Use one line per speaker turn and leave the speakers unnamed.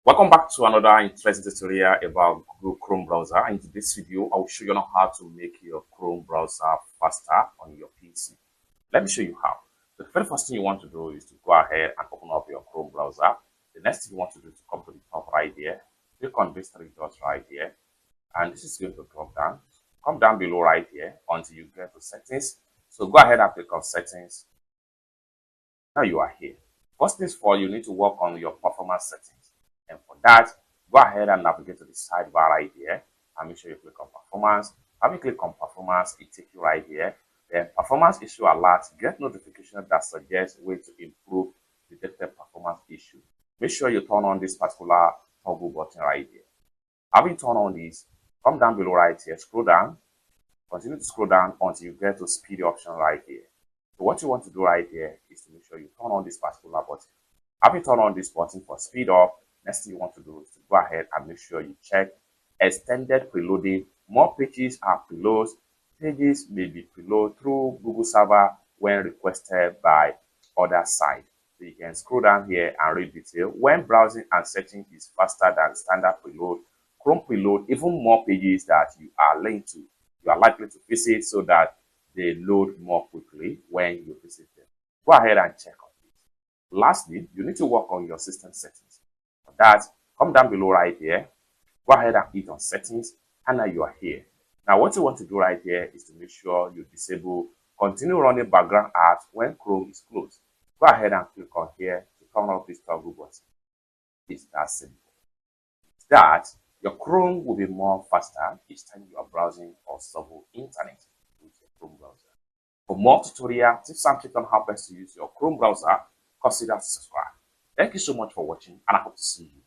Welcome back to another interesting tutorial about Google Chrome browser. In this video, I will show you how to make your Chrome browser faster on your PC. Let me show you how. The very first thing you want to do is to go ahead and open up your Chrome browser. The next thing you want to do is to come to the top right here, click on these three dots right here, and this is going to drop down. Come down below right here until you get to settings. So go ahead and click on settings. Now you are here. First things first, you need to work on your performance settings. And for that, go ahead and navigate to the sidebar right here and make sure you click on performance. Having click on performance, it takes you right here. Then performance issue alert, get notification that suggests way to improve detected performance issue. Make sure you turn on this particular toggle button right here. Having turned on this, come down below right here, scroll down, continue to scroll down until you get to speed option right here. So what you want to do right here is to make sure you turn on this particular button. Having turned on this button for speed up, next thing you want to do is to go ahead and make sure you check extended preloading. More pages are preloaded. Pages may be preloaded through Google server when requested by other side. So you can scroll down here and read detail. When browsing and searching is faster than standard preload, Chrome preload even more pages that you are linked to. You are likely to visit so that they load more quickly when you visit them. Go ahead and check on this. Lastly, you need to work on your system settings. For that, come down below right here, go ahead and hit on settings, and now you are here. Now what you want to do right here is to make sure you disable continue running background ads when Chrome is closed. Go ahead and click on here to turn off this toggle button. It's that simple. With that, your Chrome will be more faster each time you are browsing or surfing internet with your Chrome browser. For more tutorial tips and tricks on how best to use your Chrome browser, consider to subscribe. Thank you so much for watching, and I hope to see you